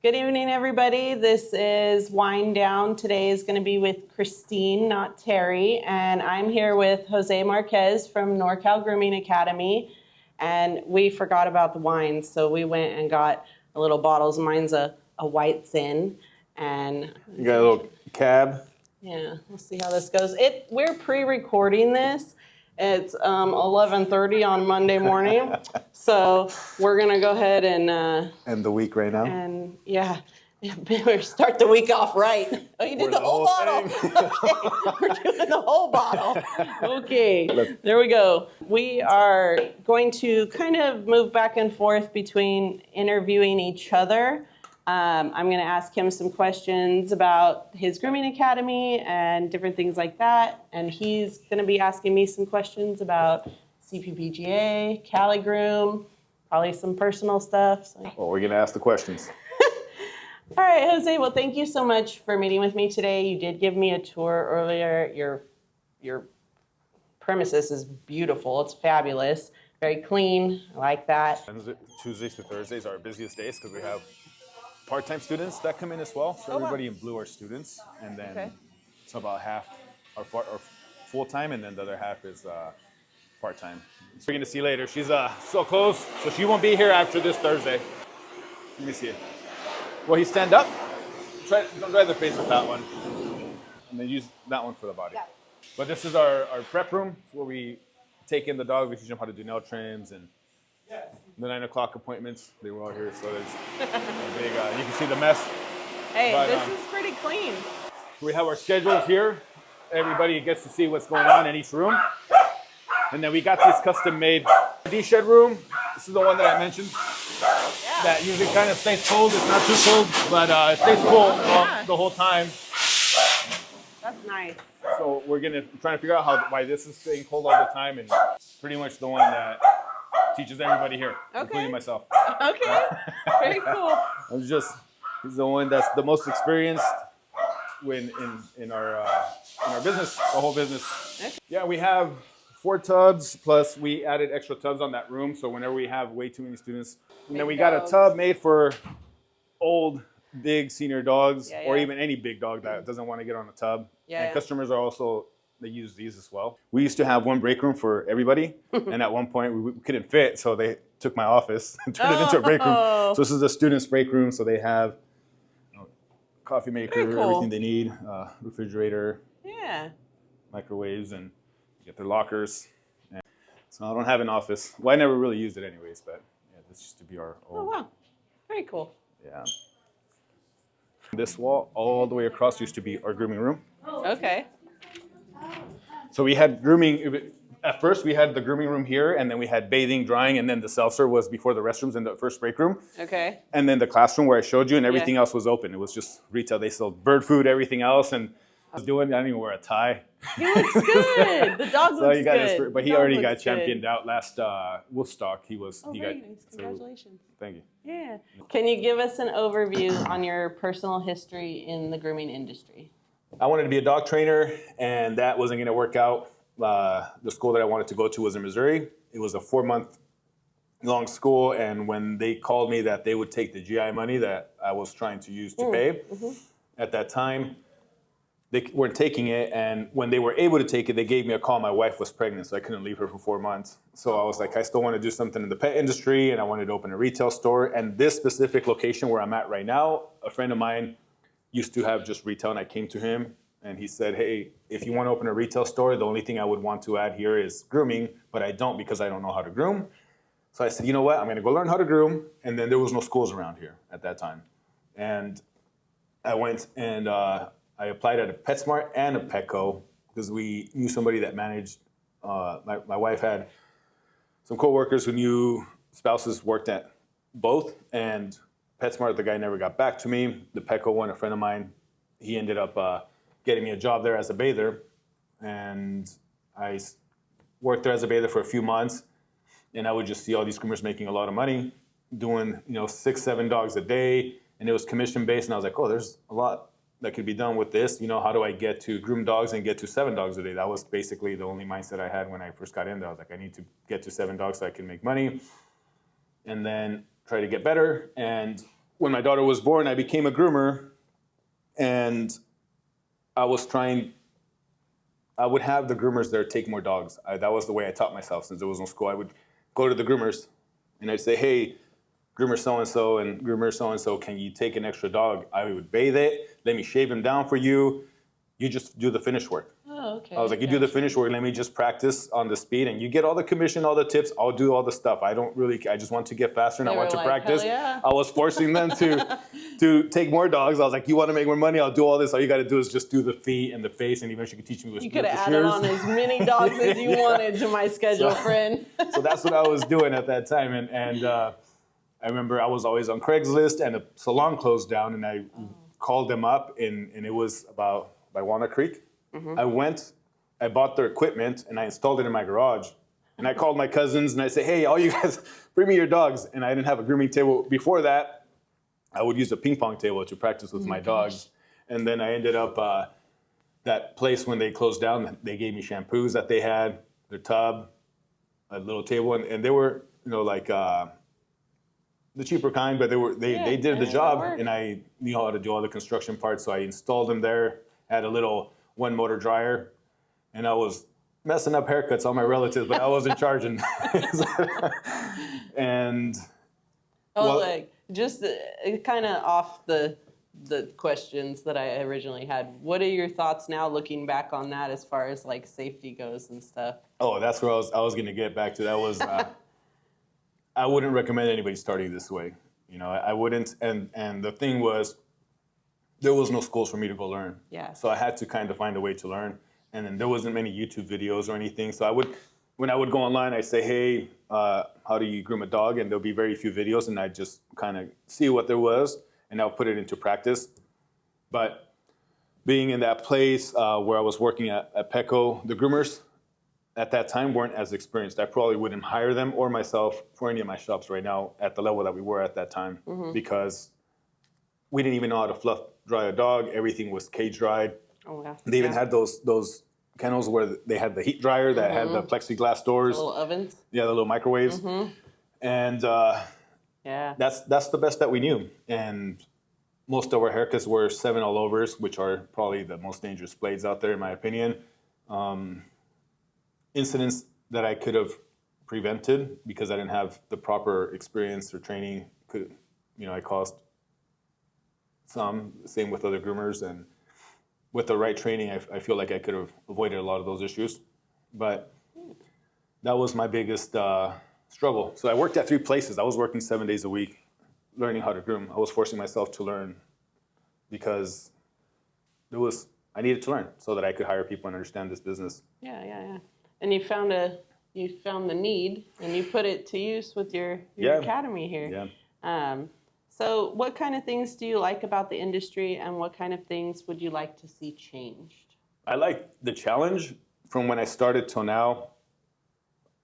Good evening, everybody. This is Wind Down. Today is going to be with Christine, not Terry. And I'm here with Jose Marquez from Nor Cal Grooming Academy. And we forgot about the wines, so we went and got a little bottles. Mine's a white Zin. And you got a little cab. Yeah, we'll see how this goes. We're pre-recording this. It's 11:30 on Monday morning, so we're gonna go ahead and end the week right now. And yeah, we start the week off right. Oh, you did the whole bottle. Okay, we're doing the whole bottle. Okay, there we go. We are going to kind of move back and forth between interviewing each other. I'm going to ask him some questions about his grooming academy and different things like that. And he's going to be asking me some questions about CPPGA, Cali Groom, probably some personal stuff. So. Well, we're going to ask the questions. All right, Jose. Well, thank you so much for meeting with me today. You did give me a tour earlier. Your premises is beautiful. It's fabulous. Very clean. I like that. Tuesdays to Thursdays are our busiest days because we have part-time students that come in as well. So everybody in blue are students, and then it's about half are full-time, and then the other half is part-time. So we're gonna see later. She's so close, so she won't be here after this Thursday. Let me see it. Well, you stand up. Don't try the face with that one, and then use that one for the body. But this is our prep room where we take in the dog. We teach them how to do nail trims and the 9 o'clock appointments. They were all here, so there's a big, you can see the mess. Hey, but, this is pretty clean. We have our schedules here. Everybody gets to see what's going on in each room. And then we got this custom-made D-shed room. This is the one that I mentioned. Yeah. That usually kind of stays cold. It's not too cold, but it stays cool the whole time. That's nice. So we're trying to figure out why this is staying cold all the time, and pretty much the one that teaches everybody here, including myself. Okay, very cool. He's the one that's the most experienced in our business, the whole business. Okay. Yeah, we have 4 tubs, plus we added extra tubs on that room, so whenever we have way too many students. And then we got a tub made for old, big senior dogs, or even any big dog that doesn't want to get on a tub. And customers are also, they use these as well. We used to have one break room for everybody, and at one point we couldn't fit, so they took my office and turned it into a break room. So this is the students' break room, so they have coffee maker, everything they need, refrigerator, microwaves, and get their lockers. And so I don't have an office. Well, I never really used it anyways, but this used to be our old. Oh, wow. Very cool. Yeah. This wall all the way across used to be our grooming room. Okay. So we had grooming, at first we had the grooming room here, and then we had bathing, drying, and then the self-serve was before the restrooms in the first break room. Okay. And then the classroom where I showed you, and everything else was open. It was just retail. They sold bird food, everything else, and I didn't even wear a tie. He looks good. The dog looks good. But he already got championed out last Woodstock. He got. Congratulations. Thank you. Yeah. Can you give us an overview on your personal history in the grooming industry? I wanted to be a dog trainer, and that wasn't going to work out. The school that I wanted to go to was in Missouri. It was a 4-month-long school, and when they called me that they would take the GI money that I was trying to use to pay at that time, they weren't taking it, and when they were able to take it, they gave me a call. My wife was pregnant, so I couldn't leave her for 4 months. So I was like, I still want to do something in the pet industry, and I wanted to open a retail store. And this specific location where I'm at right now, a friend of mine used to have just retail, and I came to him, and he said, hey, if you want to open a retail store, the only thing I would want to add here is grooming, but I don't because I don't know how to groom. So I said, you know what, I'm going to go learn how to groom, and then there was no schools around here at that time. And I went and I applied at a PetSmart and a Petco because we knew somebody that managed, my wife had some coworkers who knew spouses worked at both, and PetSmart, the guy never got back to me. The Petco one, a friend of mine, he ended up getting me a job there as a bather, and I worked there as a bather for a few months, and I would just see all these groomers making a lot of money, doing 6-7 dogs a day, and it was commission based, and I was like, oh, there's a lot that could be done with this. How do I get to groom dogs and get to 7 dogs a day? That was basically the only mindset I had when I first got in there. I was like, I need to get to 7 dogs so I can make money, and then try to get better. And when my daughter was born, I became a groomer, and I would have the groomers there take more dogs. That was the way I taught myself since there was no school. I would go to the groomers and I'd say, hey, groomer so-and-so and groomer so-and-so, can you take an extra dog? I would bathe it, let me shave him down for you. You just do the finish work. Oh, okay. I was like, you do the finish work, let me just practice on the speed, and you get all the commission, all the tips, I'll do all the stuff. I just want to get faster and I want to practice. Yeah. I was forcing them to take more dogs. I was like, you want to make more money? I'll do all this. All you got to do is just do the feet and the face, and eventually you can teach me with the shears. You could have added on as many dogs as you wanted to my schedule, friend. So that's what I was doing at that time. And I remember I was always on Craigslist, and the salon closed down, and I called them up, and it was about by Walnut Creek. Mm-hmm. I bought their equipment, and I installed it in my garage. And I called my cousins, and I said, hey, all you guys, bring me your dogs. And I didn't have a grooming table. Before that, I would use a ping pong table to practice with my dogs. And then I ended up, that place when they closed down, they gave me shampoos that they had, their tub, a little table. And they were, like the cheaper kind, but they did the job. And I knew how to do all the construction parts. So I installed them there, had a little one motor dryer. And I was messing up haircuts on my relatives, but I wasn't charging. And just kind of off the questions that I originally had. What are your thoughts now, looking back on that, as far as like safety goes and stuff? Oh, that's where I was going to get back to. That was I wouldn't recommend anybody starting this way. I wouldn't. And the thing was, there was no schools for me to go learn. Yeah. So I had to kind of find a way to learn. And then there wasn't many YouTube videos or anything. So when I would go online, I'd say, hey, how do you groom a dog? And there'll be very few videos, and I'd just kind of see what there was, and I'll put it into practice. But being in that place where I was working at Petco, the groomers at that time weren't as experienced. I probably wouldn't hire them or myself for any of my shops right now at the level that we were at that time, because we didn't even know how to fluff dry a dog. Everything was cage dried. Oh, wow. They even had those kennels where they had the heat dryer that had the plexiglass doors. The little ovens. Yeah, the little microwaves. And that's the best that we knew. And most of our haircuts were 7 all-overs, which are probably the most dangerous blades out there, in my opinion. Incidents that I could have prevented because I didn't have the proper experience or training. I caused some. Same with other groomers, and with the right training, I feel like I could have avoided a lot of those issues. But that was my biggest struggle. So I worked at 3 places. I was working 7 days a week, learning how to groom. I was forcing myself to learn because I needed to learn so that I could hire people and understand this business. Yeah. And you found the need, and you put it to use with your academy here. Yeah. So what kind of things do you like about the industry, and what kind of things would you like to see changed? I like the challenge from when I started till now.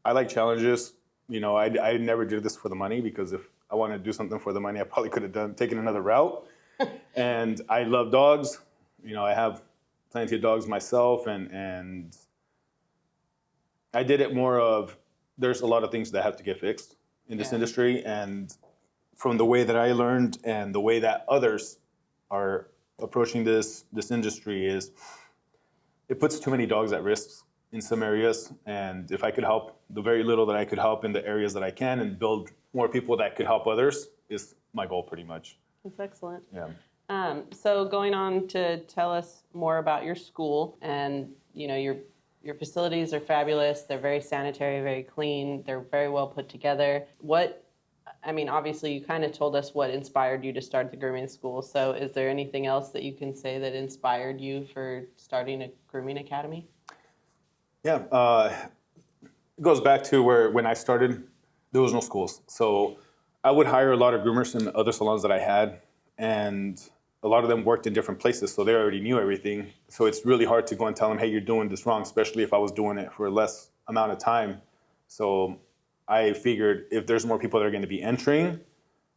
I like challenges. I never did this for the money, because if I wanted to do something for the money, I probably could have taken another route. And I love dogs. I have plenty of dogs myself, and I did it more of, there's a lot of things that have to get fixed in this industry, and from the way that I learned and the way that others are approaching this industry is, it puts too many dogs at risk in some areas. And if I could help the very little that I could help in the areas that I can, and build more people that could help others, is my goal pretty much. That's excellent. Yeah. So going on to tell us more about your school, and your facilities are fabulous. They're very sanitary, very clean. They're very well put together. Obviously, you kind of told us what inspired you to start the grooming school. So is there anything else that you can say that inspired you for starting a grooming academy? Yeah. It goes back to when I started, there was no schools. So I would hire a lot of groomers in other salons that I had, and a lot of them worked in different places, so they already knew everything. So it's really hard to go and tell them, hey, you're doing this wrong, especially if I was doing it for less amount of time. So I figured, if there's more people that are going to be entering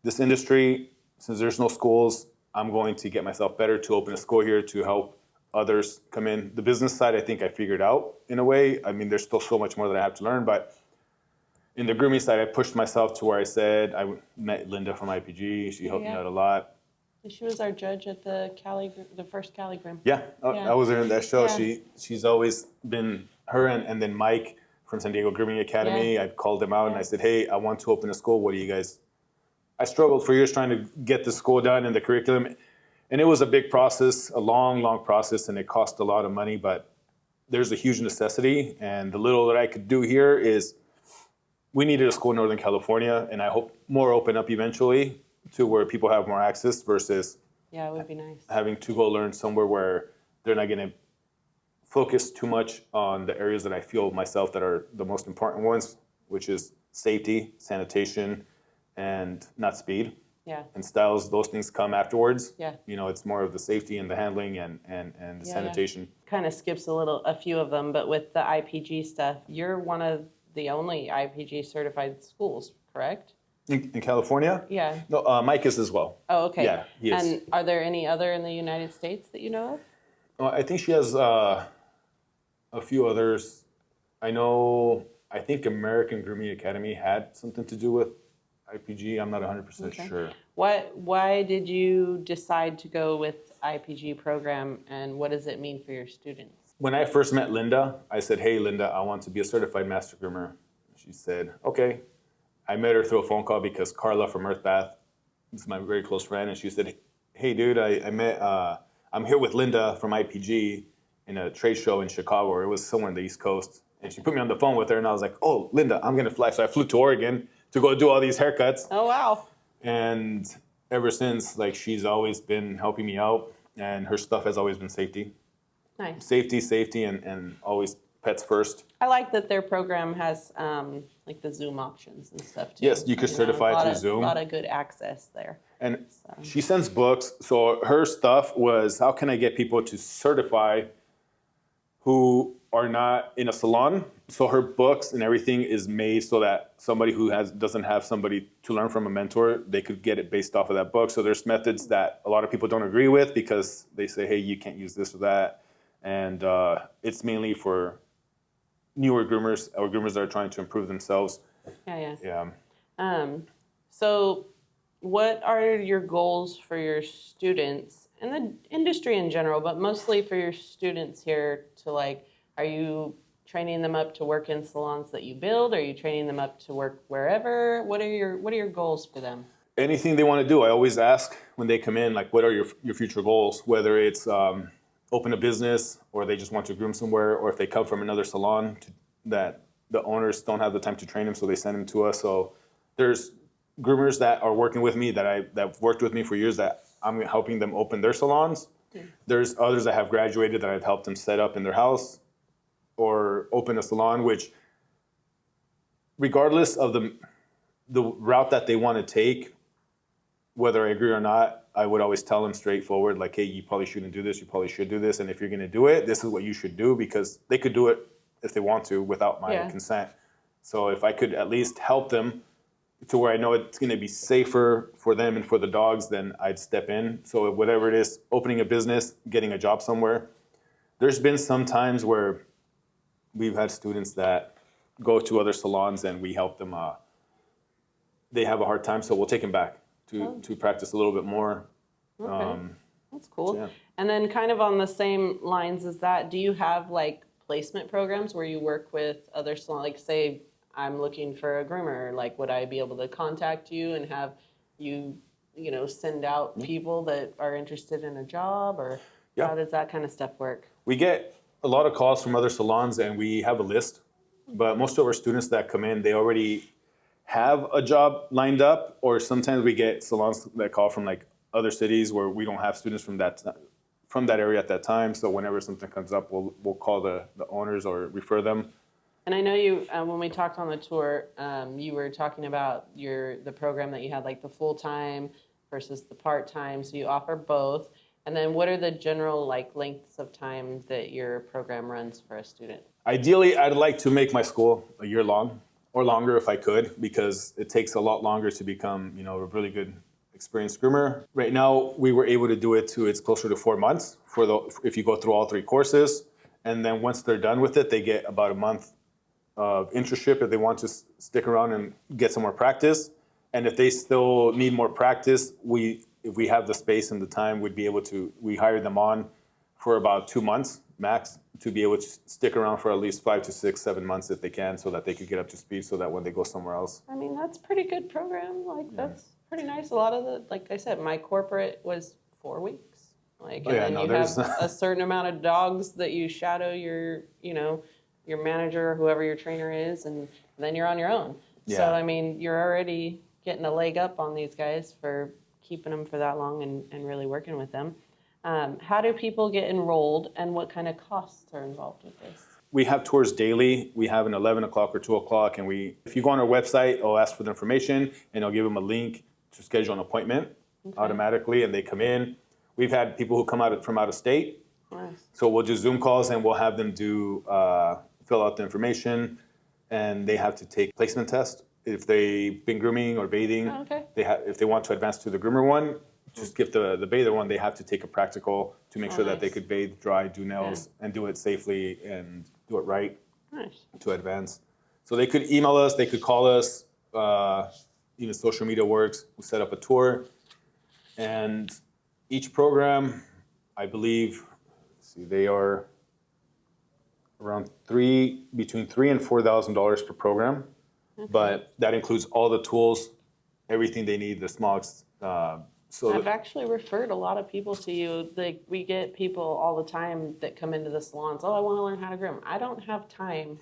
this industry, since there's no schools, I'm going to get myself better to open a school here to help others come in. The business side, I think I figured out in a way. There's still so much more that I have to learn, but In the grooming side, I pushed myself to where I said I met Linda from IPG. She helped me out a lot. She was our judge at the first Cali Groom. Yeah, I was there in that show. Yeah. She's always been her and then Mike from San Diego Grooming Academy. Yeah. I called them out and I said, hey, I want to open a school. What do you guys? I struggled for years trying to get the school done and the curriculum. And it was a big process, a long, long process, and it cost a lot of money. But there's a huge necessity. And the little that I could do here is we needed a school in Northern California, and I hope more open up eventually to where people have more access versus it would be nice having to go learn somewhere where they're not going to focus too much on the areas that I feel myself that are the most important ones, which is safety, sanitation, and not speed. Yeah. And styles, those things come afterwards. Yeah. It's more of the safety and the handling and the sanitation. Kind of skips a few of them, but with the IPG stuff, you're one of the only IPG certified schools, correct? In California? Yeah. No, Mike is as well. Oh, okay. Yeah, he is. And are there any other in the United States that you know of? I think she has a few others. I think American Grooming Academy had something to do with IPG. I'm not 100% sure. Why did you decide to go with IPG program, and what does it mean for your students? When I first met Linda, I said, hey, Linda, I want to be a certified master groomer. She said, okay. I met her through a phone call because Carla from Earth Bath is my very close friend. And she said, hey, dude, I'm here with Linda from IPG in a trade show in Chicago, or it was somewhere in the East Coast. And she put me on the phone with her, and I was like, oh, Linda, I'm going to fly. So I flew to Oregon to go do all these haircuts. Oh, wow. And ever since, she's always been helping me out, and her stuff has always been safety. Nice. Safety, and always pets first. I like that their program has the Zoom options and stuff too. Yes, you could certify through Zoom. A lot of good access there. And she sends books. So her stuff was, how can I get people to certify who are not in a salon? So her books and everything is made so that somebody who doesn't have somebody to learn from, a mentor, they could get it based off of that book. So there's methods that a lot of people don't agree with because they say, hey, you can't use this or that. And it's mainly for newer groomers or groomers that are trying to improve themselves. Yeah. So what are your goals for your students and the industry in general, but mostly for your students here to are you training them up to work in salons that you build? Are you training them up to work wherever? What are your goals for them? Anything they want to do. I always ask when they come in, what are your future goals? Whether it's open a business, or they just want to groom somewhere, or if they come from another salon that the owners don't have the time to train them, so they send them to us. So there's groomers that are working with me that worked with me for years that I'm helping them open their salons. There's others that have graduated that I've helped them set up in their house or open a salon, which regardless of the route that they want to take, whether I agree or not, I would always tell them straightforward, hey, you probably shouldn't do this, you probably should do this, and if you're going to do it, this is what you should do, because they could do it if they want to without my consent. So if I could at least help them to where I know it's going to be safer for them and for the dogs, then I'd step in. So whatever it is, opening a business, getting a job somewhere. There's been some times where we've had students that go to other salons and we help them. They have a hard time, so we'll take them back to practice a little bit more. Okay. That's cool. So, yeah. And then kind of on the same lines as that, do you have placement programs where you work with other salons? Say I'm looking for a groomer, would I be able to contact you and have you, send out people that are interested in a job, or how does that kind of stuff work? We get a lot of calls from other salons and we have a list, but most of our students that come in, they already have a job lined up, or sometimes we get salons that call from other cities where we don't have students from that area at that time. So whenever something comes up, we'll call the owners or refer them. And I know you, when we talked on the tour, you were talking about the program that you had, the full-time versus the part-time, so you offer both. And then what are the general lengths of time that your program runs for a student? Ideally, I'd like to make my school a year long or longer if I could, because it takes a lot longer to become, a really good experienced groomer. Right now, we were able to do it it's closer to 4 months if you go through all 3 courses. And then once they're done with it, they get about a month of internship if they want to stick around and get some more practice. And if they still need more practice, if we have the space and the time, we hire them on for about 2 months max to be able to stick around for at least 5 to 6, 7 months if they can, so that they could get up to speed, so that when they go somewhere else. I mean, that's a pretty good program. Like, that's pretty nice. A lot of like I said, my corporate was 4 weeks. Like, and then you have a certain amount of dogs that you shadow your manager or whoever your trainer is, and then you're on your own. Yeah. So, I mean, you're already getting a leg up on these guys for keeping them for that long and really working with them. How do people get enrolled, and what kind of costs are involved with this? We have tours daily. We have an 11 o'clock or 2 o'clock, and if you go on our website, I'll ask for the information, and I'll give them a link to schedule an appointment automatically, and they come in. We've had people who come from out of state. Nice. So we'll do Zoom calls, and we'll have them fill out the information, and they have to take placement tests. If they've been grooming or bathing, if they want to advance to the groomer one, just skip the bather one, they have to take a practical to make sure that they could bathe, dry, do nails, and do it safely and do it right to advance. So they could email us, they could call us, even social media works. We set up a tour, and each program, I believe, they are around between $3,000 and $4,000 per program, but that includes all the tools, everything they need, the smogs. I've actually referred a lot of people to you. Like, we get people all the time that come into the salons. Oh, I want to learn how to groom. I don't have time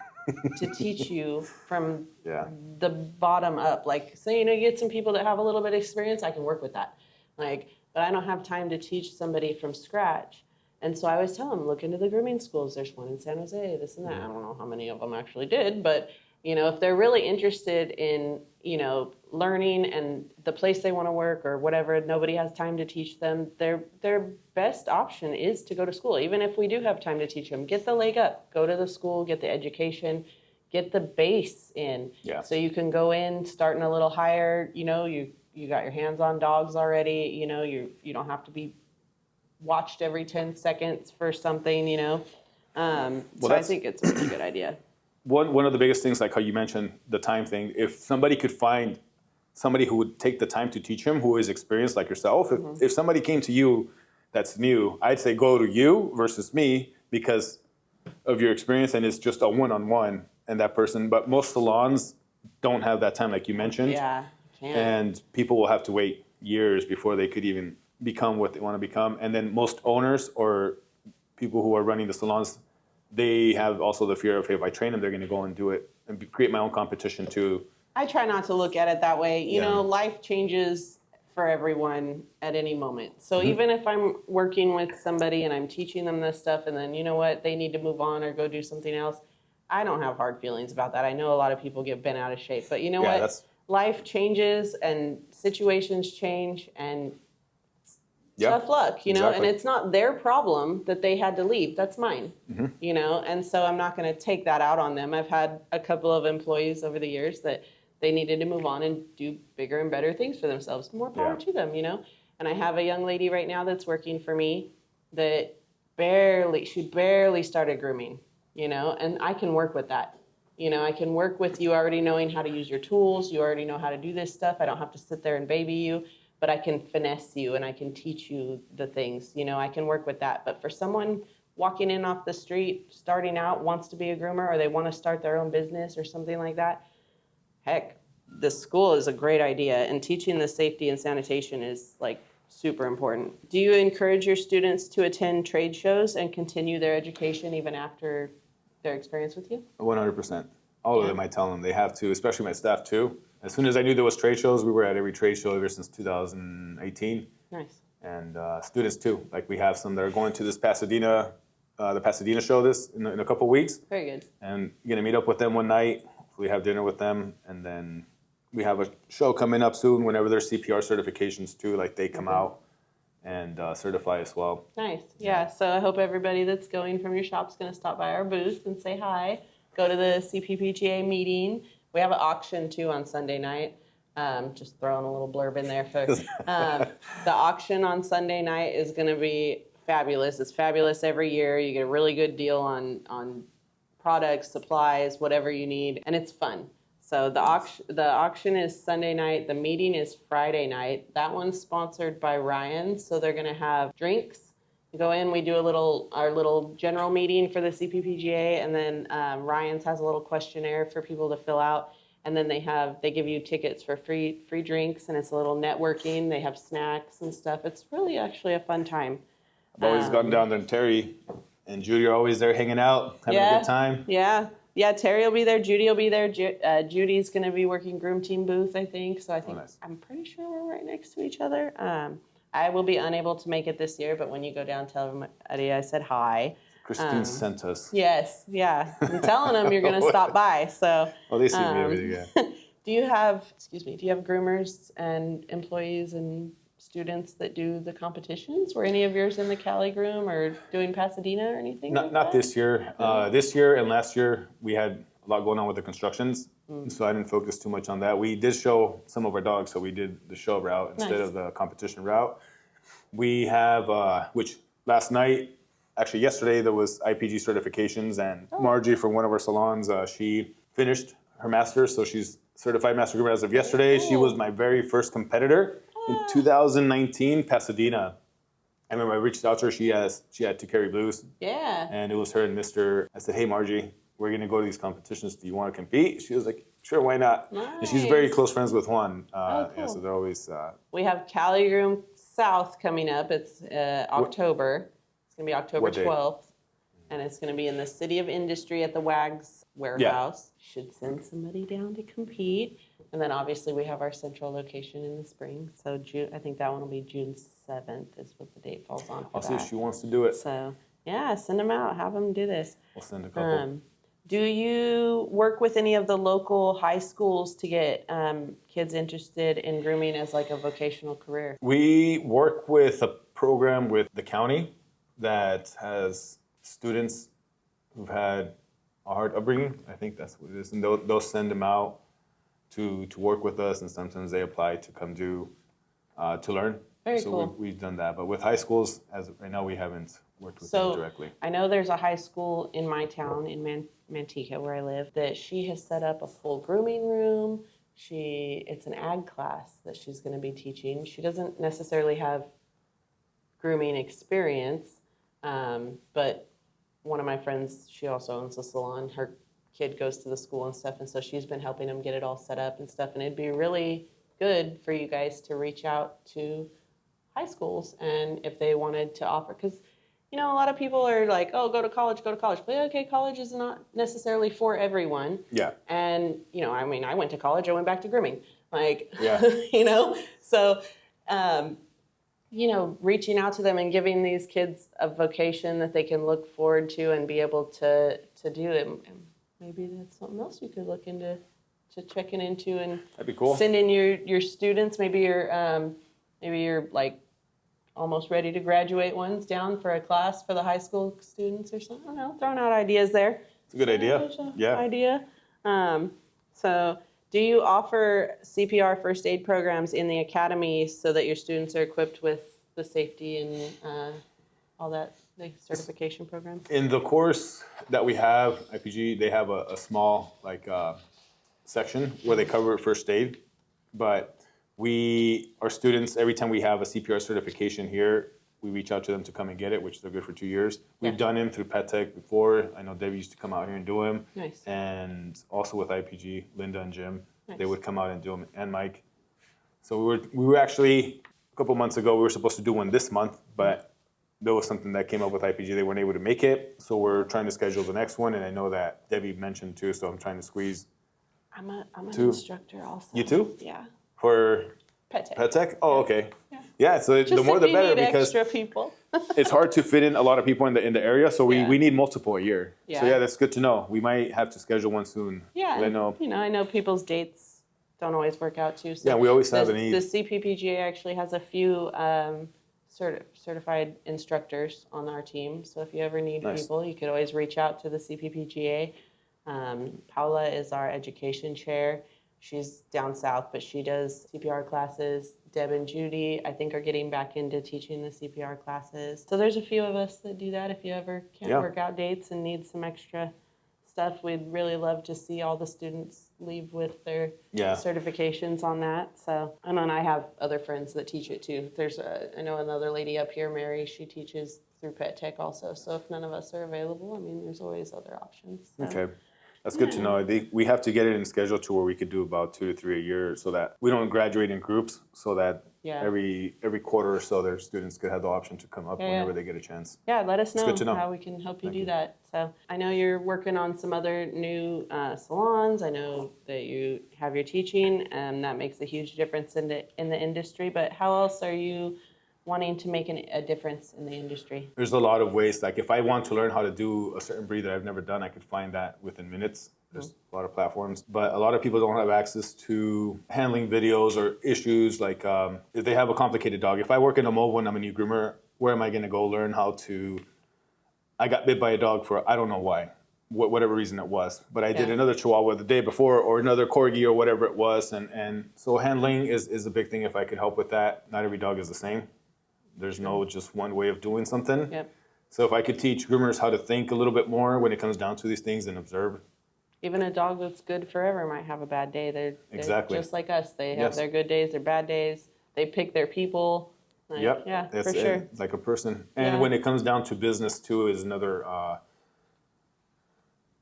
to teach you from the bottom up. Like, so, you get some people that have a little bit of experience. I can work with that. Like, but I don't have time to teach somebody from scratch. And so I always tell them, look into the grooming schools. There's one in San Jose, this and that. I don't know how many of them actually did, but if they're really interested in, learning and the place they want to work or whatever, nobody has time to teach them, their best option is to go to school. Even if we do have time to teach them, get the leg up, go to the school, get the education, get the base in. Yeah. So you can go in starting a little higher, you got your hands on dogs already, you don't have to be watched every 10 seconds for something, So I think it's a really good idea. One of the biggest things, like how you mentioned the time thing, if somebody could find somebody who would take the time to teach him, who is experienced like yourself, if somebody came to you that's new, I'd say go to you versus me because of your experience, and it's just a one-on-one and that person. But most salons don't have that time, like you mentioned. Yeah, and people will have to wait years before they could even become what they want to become. And then most owners or people who are running the salons, they have also the fear of, hey, if I train them, they're going to go and do it and create my own competition too. I try not to look at it that way. Life changes for everyone at any moment. So even if I'm working with somebody and I'm teaching them this stuff and then, they need to move on or go do something else, I don't have hard feelings about that. I know a lot of people get bent out of shape, but life changes and situations change and tough luck, and it's not their problem that they had to leave. That's mine, and so I'm not going to take that out on them. I've had a couple of employees over the years that they needed to move on and do bigger and better things for themselves. More power to them, And I have a young lady right now that's working for me that she barely started grooming, and I can work with that. I can work with you already knowing how to use your tools. You already know how to do this stuff. I don't have to sit there and baby you. But I can finesse you and I can teach you the things, I can work with that. But for someone walking in off the street, starting out, wants to be a groomer, or they want to start their own business or something like that, heck, the school is a great idea. And teaching the safety and sanitation is super important. Do you encourage your students to attend trade shows and continue their education even after their experience with you? 100%. All of them, I tell them they have to, especially my staff too. As soon as I knew there was trade shows, we were at every trade show ever since 2018. Nice. And students too. Like we have some that are going to this the Pasadena show in a couple weeks. Very good. And going to meet up with them one night. We have dinner with them, and then we have a show coming up soon. Whenever there's CPR certifications too, like they come out and certify as well. Nice. Yeah. So I hope everybody that's going from your shop's going to stop by our booth and say hi. Go to the CPPGA meeting. We have an auction, too, on Sunday night. Just throwing a little blurb in there, folks. The auction on Sunday night is going to be fabulous. It's fabulous every year. You get a really good deal on products, supplies, whatever you need, and it's fun. So the auction is Sunday night. The meeting is Friday night. That one's sponsored by Ryan, so they're going to have drinks. You go in, we do our little general meeting for the CPPGA, and then Ryan's has a little questionnaire for people to fill out, and then they give you tickets for free drinks, and it's a little networking. They have snacks and stuff. It's really actually a fun time. I've always gotten down there, and Terry and Judy are always there hanging out, having a good time. Yeah, Terry will be there. Judy will be there. Judy's going to be working groom team booth, I think. So Nice. I'm pretty sure we're right next to each other. I will be unable to make it this year, but when you go down, tell everybody I said hi. Christine sent us. Yes, yeah. I'm telling them you're going to stop by. So. Oh, they see me every day. Do you have groomers and employees and students that do the competitions? Were any of yours in the Cali Groom or doing Pasadena or anything? Not this year. This year and last year, we had a lot going on with the constructions, so I didn't focus too much on that. We did show some of our dogs, so we did the show route instead of the competition route. We have, which last night, actually yesterday, there was IPG certifications, and Margie from one of our salons, she finished her master's, so she's certified master groomer as of yesterday. She was my very first competitor in 2019, Pasadena. I remember I reached out to her. She had to carry blues. Yeah. And it was her and Mr. I said, hey, Margie, we're going to go to these competitions. Do you want to compete? She was like, sure, why not? Nice. And she's very close friends with Juan. Cool. Yeah, so they're always... We have Cali Groom South coming up. It's October. It's going to be October 12th. And it's going to be in the City of Industry at the Wags warehouse. Yeah. Should send somebody down to compete. And then obviously we have our central location in the spring. So I think that one will be June 7th is what the date falls on for I'll that. see if she wants to do it. So yeah, send them out. Have them do this. We'll send a couple. Do you work with any of the local high schools to get kids interested in grooming as like a vocational career? We work with a program with the county that has students who've had a hard upbringing. I think that's what it is. And they'll send them out to work with us, and sometimes they apply to come do to learn. Very so cool. We've done that, but with high schools, as of right now, we haven't worked with them directly. I know there's a high school in my town in Manteca where I live that she has set up a full grooming room. It's an ag class that she's going to be teaching. She doesn't necessarily have grooming experience, but one of my friends, she also owns a salon. Her kid goes to the school and stuff, and so she's been helping them get it all set up and stuff. And it'd be really good for you guys to reach out to high schools and if they wanted to offer, because a lot of people are like, oh, go to college. But okay, college is not necessarily for everyone. Yeah. And I went to college, I went back to grooming, yeah. So reaching out to them and giving these kids a vocation that they can look forward to and be able to do it. Maybe that's something else you could look into, checking into, and that'd be cool. Send in your students. Maybe you're like almost ready to graduate ones down for a class for the high school students or something. I don't know, throwing out ideas there. It's a good idea. Yeah. Idea. So do you offer CPR first aid programs in the academy so that your students are equipped with the safety and all that, the certification programs? In the course that we have, IPG, they have a small section where they cover first aid, but our students, every time we have a CPR certification here, we reach out to them to come and get it, which they're good for 2 years. We've done them through Pet Tech before. I know Debbie used to come out here and do them. Nice. And also with IPG, Linda and Jim, Nice. They would come out and do them, and Mike. So we were actually, a couple months ago, we were supposed to do one this month, but there was something that came up with IPG. They weren't able to make it. So we're trying to schedule the next one, and I know that Debbie mentioned too, so I'm trying to squeeze. I'm an instructor also. You too? Yeah. For Pet Tech. Pet Tech? Oh, okay. Yeah, so Just the more the better, because extra people. it's hard to fit in a lot of people in the area, so we need multiple a year. Yeah. So that's good to know. We might have to schedule one soon. Yeah, I know. I know people's dates don't always work out too. So We always have a need. The CPPGA actually has a few certified instructors on our team. So if you ever need people, you could always reach out to the CPPGA. Paula is our education chair. She's down south, but she does CPR classes. Deb and Judy, I think, are getting back into teaching the CPR classes. So there's a few of us that do that if you ever can't work out dates and need some extra stuff. We'd really love to see all the students leave with their certifications on that. So, and then I have other friends that teach it too. I know another lady up here, Mary, she teaches through Pet Tech also. So if none of us are available, I mean, there's always other options. So. Okay. That's good to know. We have to get it in schedule to where we could do about 2 to 3 a year so that we don't graduate in groups, so that every quarter or so their students could have the option to come up whenever they get a chance. Yeah, let us It's good to know how we can help you do that. So I know you're working on some other new salons. I know that you have your teaching, and that makes a huge difference in the industry. But how else are you wanting to make a difference in the industry? There's a lot of ways. Like if I want to learn how to do a certain breed that I've never done, I could find that within minutes. There's a lot of platforms, but a lot of people don't have access to handling videos or issues. Like if they have a complicated dog, if I work in a mobile and I'm a new groomer, where am I going to go learn how to? I got bit by a dog for I don't know why, whatever reason it was, but I did another Chihuahua the day before or another Corgi or whatever it was, and so handling is a big thing. If I could help with that, not every dog is the same. There's no just one way of doing something. Yep. So if I could teach groomers how to think a little bit more when it comes down to these things and observe. Even a dog that's good forever might have a bad day. They're Exactly just like us. They have their good days, their bad days. They pick their people. Like, yeah, for sure. It's like a person. And when it comes down to business too is another,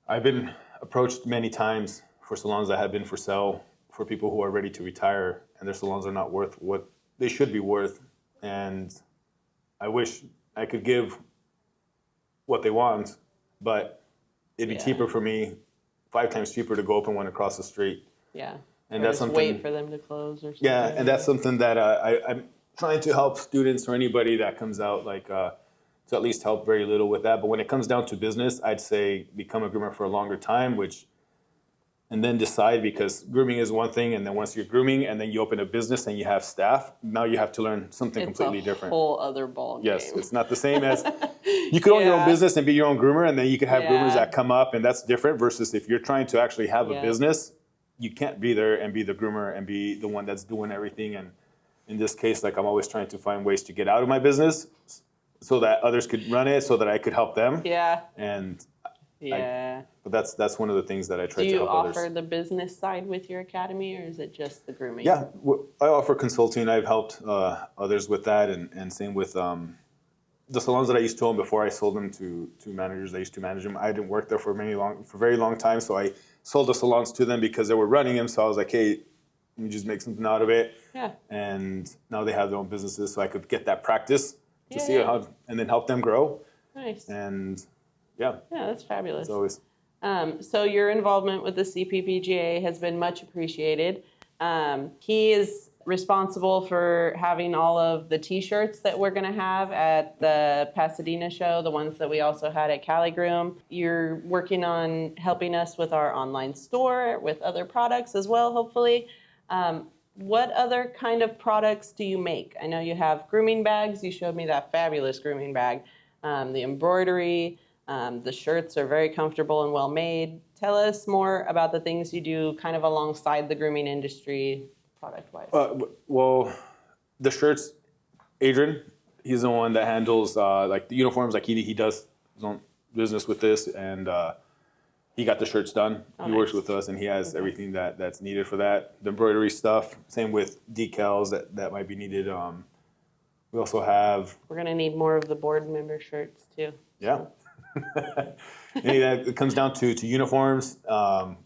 I've been approached many times for salons that have been for sale for people who are ready to retire and their salons are not worth what they should be worth. And I wish I could give what they want, but it'd be cheaper for me, 5 times cheaper to go open one across the street. Yeah. And or that's just something. Wait for them to close or something. Yeah, and that's something that I'm trying to help students or anybody that comes out, like to at least help very little with that. But when it comes down to business, I'd say become a groomer for a longer time, and then decide, because grooming is one thing, and then once you're grooming and then you open a business and you have staff, now you have to learn something completely different. It's a whole other ball game. Yes, it's not the same as you could own your own business and be your own groomer, and then you could have groomers that come up, and that's different versus if you're trying to actually have a business, you can't be there and be the groomer and be the one that's doing everything. And in this case, like I'm always trying to find ways to get out of my business so that others could run it, so that I could help them. Yeah. And yeah. But that's one of the things that I try to help others. Do you offer the business side with your academy, or is it just the grooming? Yeah, I offer consulting. I've helped others with that, and same with the salons that I used to own before I sold them to managers. I used to manage them. I didn't work there for a very long time, so I sold the salons to them because they were running them. So I was like, hey, let me just make something out of it. Yeah. And now they have their own businesses, so I could get that practice to see how, and then help them grow. Nice. And yeah, that's fabulous. It's always. So your involvement with the CPPGA has been much appreciated. He is responsible for having all of the T-shirts that we're going to have at the Pasadena show, the ones that we also had at Cali Groom. You're working on helping us with our online store, with other products as well, hopefully. What other kind of products do you make? I know you have grooming bags. You showed me that fabulous grooming bag. The embroidery, the shirts are very comfortable and well made. Tell us more about the things you do kind of alongside the grooming industry product-wise. Well, the shirts, Adrian, he's the one that handles like the uniforms. Like he does his own business with this, and he got the shirts done. He works with us, and he has everything that's needed for that. The embroidery stuff, same with decals that might be needed. We also have. We're gonna need more of the board member shirts too. Yeah. It comes down to uniforms.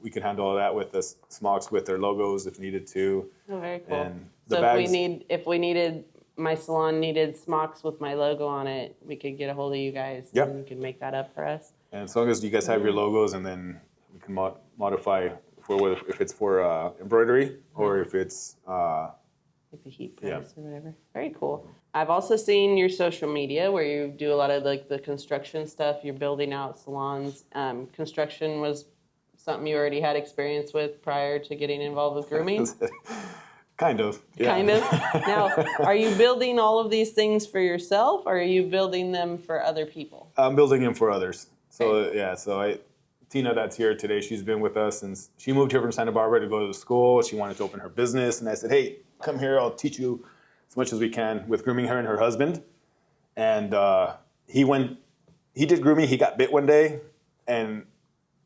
We can handle all that with the smocks with their logos if needed to. Oh, very cool. And the so bags, my salon needed smocks with my logo on it, we could get a hold of you guys. Yep. And you can make that up for us. And as long as you guys have your logos, and then we can modify for if it's for embroidery or if it's like the heat press or whatever. Very cool. I've also seen your social media where you do a lot of like the construction stuff. You're building out salons. Construction was something you already had experience with prior to getting involved with grooming? Kind of. Yeah. Kind of. Now, are you building all of these things for yourself, or are you building them for other people? I'm building them for others. So Tina, that's here today, she's been with us since she moved here from Santa Barbara to go to school. She wanted to open her business, and I said, hey, come here, I'll teach you as much as we can with grooming her and her husband. And he did grooming, he got bit one day, and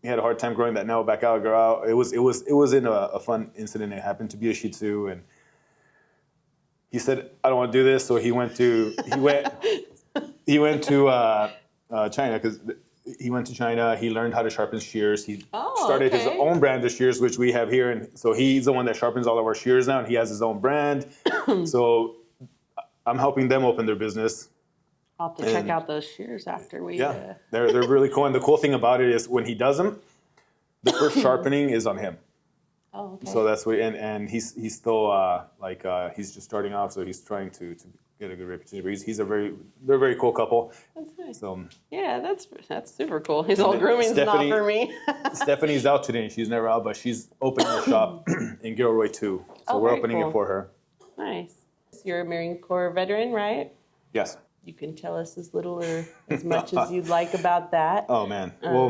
he had a hard time growing that nail back out, grow out. It was in a fun incident. It happened to be a Shih Tzu, and he said, "I don't want to do this." So he went to China, because he went to China. He learned how to sharpen shears. He started his own brand of shears, which we have here, and so he's the one that sharpens all of our shears now, and he has his own brand. So I'm helping them open their business. I'll have to check out those shears after we. Yeah, they're really cool. And the cool thing about it is when he does them, the first sharpening is on him. Oh, okay. So that's what, and he's still he's just starting off, so he's trying to get a good reputation. But they're a very cool couple. That's nice. So yeah, that's super cool. He's all grooming's not for me. Stephanie's out today, and she's never out, but she's opening a shop in Gilroy too. So we're opening it for her. Nice. You're a Marine Corps veteran, right? Yes. You can tell us as little or as much as you'd like about that. Oh man, well,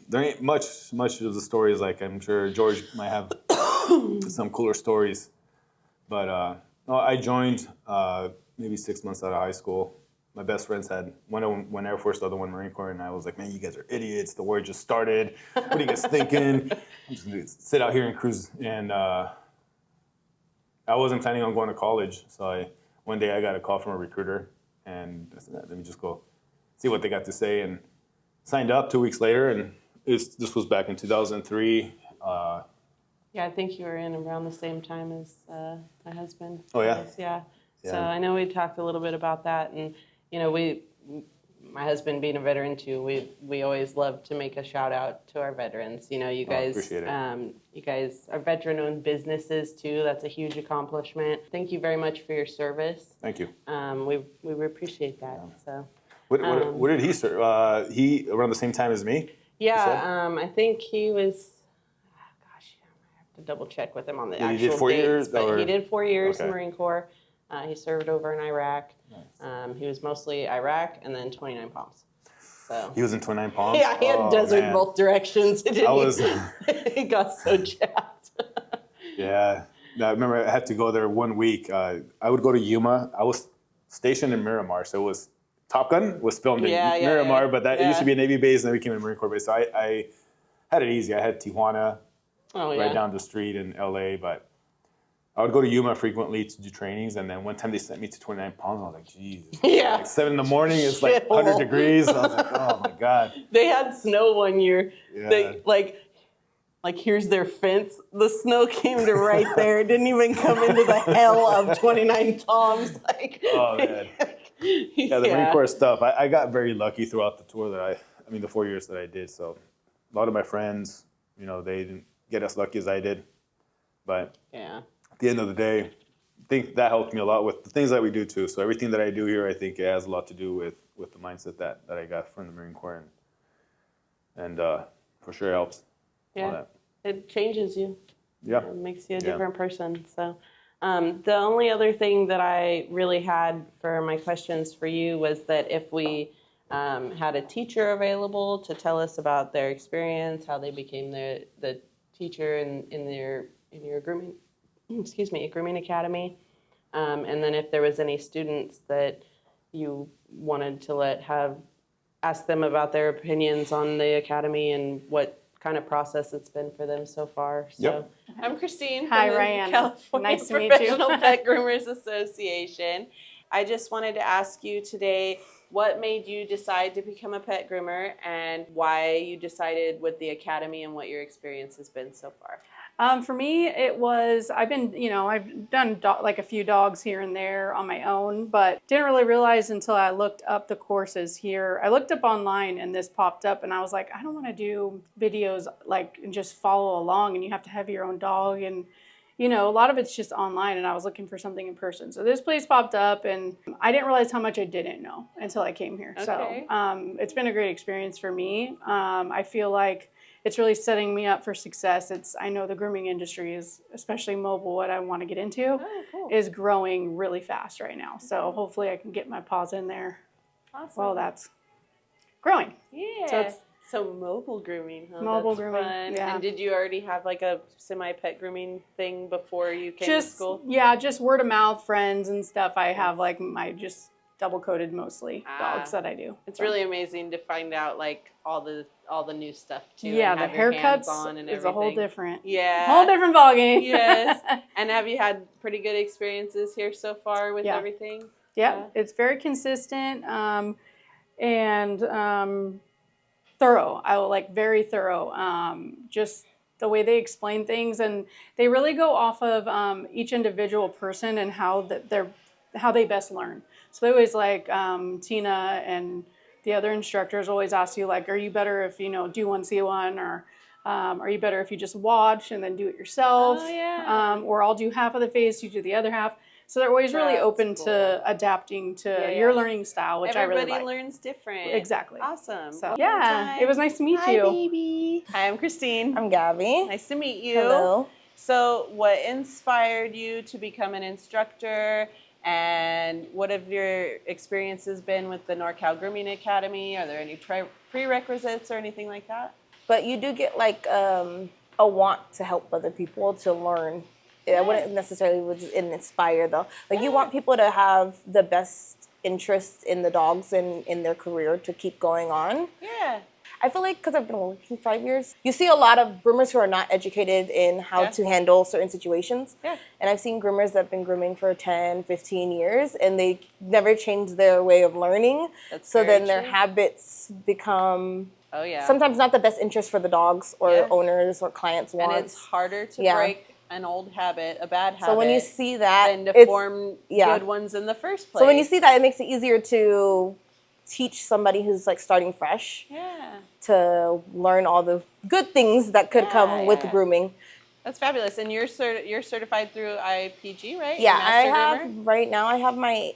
there ain't much of the stories. Like I'm sure George might have some cooler stories, but I joined maybe 6 months out of high school. My best friends had one Air Force, the other one Marine Corps, and I was like, man, you guys are idiots. The war just started. What are you guys thinking? I'm just gonna sit out here and cruise. And I wasn't planning on going to college, so one day I got a call from a recruiter. And I said, let me just go see what they got to say, and signed up 2 weeks later. And this was back in 2003. Yeah, I think you were in around the same time as my husband. Oh, yeah? Yeah. So I know we talked a little bit about that. And, you know, my husband being a veteran too, we always love to make a shout out to our veterans. You know, you guys, appreciate it. You guys are veteran-owned businesses too. That's a huge accomplishment. Thank you very much for your service. Thank you. We appreciate that. So. What did he serve? He around the same time as me? Yeah, I think he was. Gosh, I have to double check with him on the actual he did 4 dates, years, but he did 4 years in Okay. the Marine Corps. He served over in Iraq. Nice. He was mostly Iraq and then 29 Palms. So. He was in 29 Palms? Yeah, he had desert man. both directions. He got so jacked. Yeah. I remember I had to go there 1 week. I would go to Yuma. I was stationed in Miramar, so it was Top Gun was filmed in Miramar, but it used to be a Navy base, and then became a Marine Corps base. So I had it easy. I had Tijuana right down the street in LA, but I would go to Yuma frequently to do trainings, and then one time they sent me to 29 Palms. I was like, Jesus. Yeah. Like 7 in the morning, it's like 100 degrees. I was like, oh my God. They had snow one year. Yeah. They like here's their fence. The snow came to right there. It didn't even come into the hell of 29 Palms. Like, oh man. Yeah, the Marine Corps stuff. I got very lucky throughout the tour the 4 years that I did. So a lot of my friends, you know, they didn't get as lucky as I did. But at the end of the day, I think that helped me a lot with the things that we do too. So everything that I do here, I think it has a lot to do with the mindset that I got from the Marine Corps. And for sure it helps. Yeah, it changes you. Yeah. It makes you a different person. So the only other thing that I really had for my questions for you was that if we had a teacher available to tell us about their experience, how they became the teacher in your grooming, grooming academy, and then if there was any students that you wanted to ask them about their opinions on the academy and what kind of process it's been for them so far. So I'm Christine. Hi, from the Ryan. California Nice to meet you. Professional Pet Groomers Association. I just wanted to ask you today, what made you decide to become a pet groomer and why you decided with the academy and what your experience has been so far? For me, it was, I've done like a few dogs here and there on my own, but didn't really realize until I looked up the courses here. I looked up online and this popped up and I was like, I don't want to do videos and just follow along and you have to have your own dog. And, a lot of it's just online and I was looking for something in person. So this place popped up and I didn't realize how much I didn't know until I came here. Okay. So it's been a great experience for me. I feel like it's really setting me up for success. I know the grooming industry is, especially mobile, what I want to get into, is growing really fast right now. So hopefully I can get my paws in there. Awesome. Well, that's growing. Yeah. So mobile grooming, huh? Mobile That's grooming, fun. yeah. And did you already have like a semi-pet grooming thing before you came to school? Yeah, just word of mouth, friends and stuff. I have double-coated mostly dogs that I do. It's really amazing to find out like all the new stuff too. Yeah, and the have your hands haircuts on and is a whole everything. different, Yeah, whole different ballgame. Yes. And have you had pretty good experiences here so far with everything? Yeah, it's very consistent and thorough. I will like very thorough. Just the way they explain things, and they really go off of each individual person and how they best learn. So they always like Tina and the other instructors always ask you like, are you better if you do one see one, or are you better if you just watch and then do it yourself? Oh, yeah. Or I'll do half of the face, you do the other half. So they're always really open to adapting to your learning style, which I really like. Everybody learns different. Exactly. Awesome. So, yeah, it was nice to meet Hi, you. baby. Hi, I'm Christine. I'm Gabby. Nice to meet you. Hello. So what inspired you to become an instructor, and what have your experiences been with the Nor Cal Grooming Academy? Are there any prerequisites or anything like that? But you do get like a want to help other people to learn. I wouldn't necessarily inspire though. Like you want people to have the best interest in the dogs and in their career to keep going on. Yeah. I feel like because I've been working 5 years, you see a lot of groomers who are not educated in how to handle certain situations. Yeah. And I've seen groomers that have been grooming for 10, 15 years and they never changed their way of learning. So then their habits become sometimes not the best interest for the dogs or owners or clients' wants. And it's harder to break an old habit, a bad habit. So when you see that, than to form good ones in the first place. So when you see that, it makes it easier to teach somebody who's like starting fresh to learn all the good things that could come with grooming. That's fabulous. And you're certified through IPG, right? Yeah, I have right now. I have my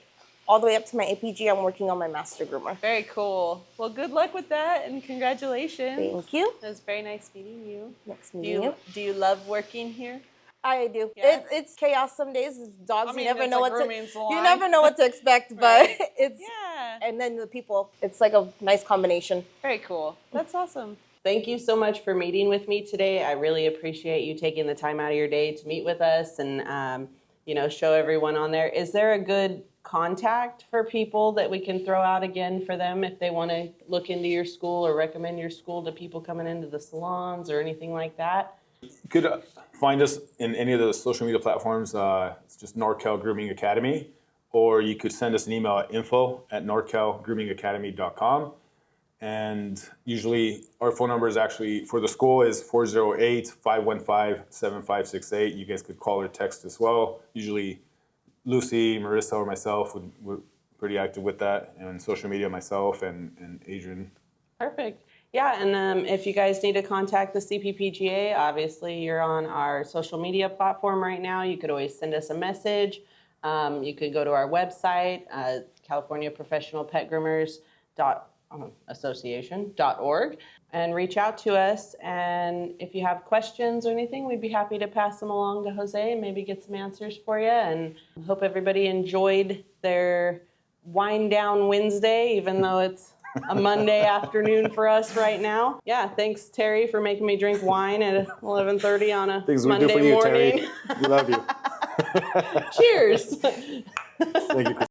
all the way up to my APG. I'm working on my master groomer. Very cool. Well, good luck with that, and congratulations. Thank you. It was very nice meeting you. Nice meeting you. Do you love working here? I do. Yeah. It's chaos some days. It's dogs. I mean, you never it's know a what grooming to. salon. You never know what to expect, but it's Yeah. and then the people. It's like a nice combination. Very cool. That's awesome. Thank you so much for meeting with me today. I really appreciate you taking the time out of your day to meet with us and show everyone on there. Is there a good contact for people that we can throw out again for them if they want to look into your school or recommend your school to people coming into the salons or anything like that? You could find us in any of the social media platforms. It's just Nor Cal Grooming Academy. Or you could send us an email at info@norcalgroomingacademy.com. And usually our phone number is actually for the school is 408-515-7568. You guys could call or text as well. Usually Lucy, Marissa, or myself we're pretty active with that. And social media, myself and Adrian. Perfect. Yeah, and if you guys need to contact the CPPGA, obviously you're on our social media platform right now. You could always send us a message. You could go to our website, California Professional Pet Groomers Association.org, and reach out to us. And if you have questions or anything, we'd be happy to pass them along to Jose and maybe get some answers for you. And hope everybody enjoyed their wind down Wednesday, even though it's a Monday afternoon for us right now. Yeah, thanks Terry for making me drink wine at 11:30 on a Monday morning. Terry. We love you. Cheers. Thank you.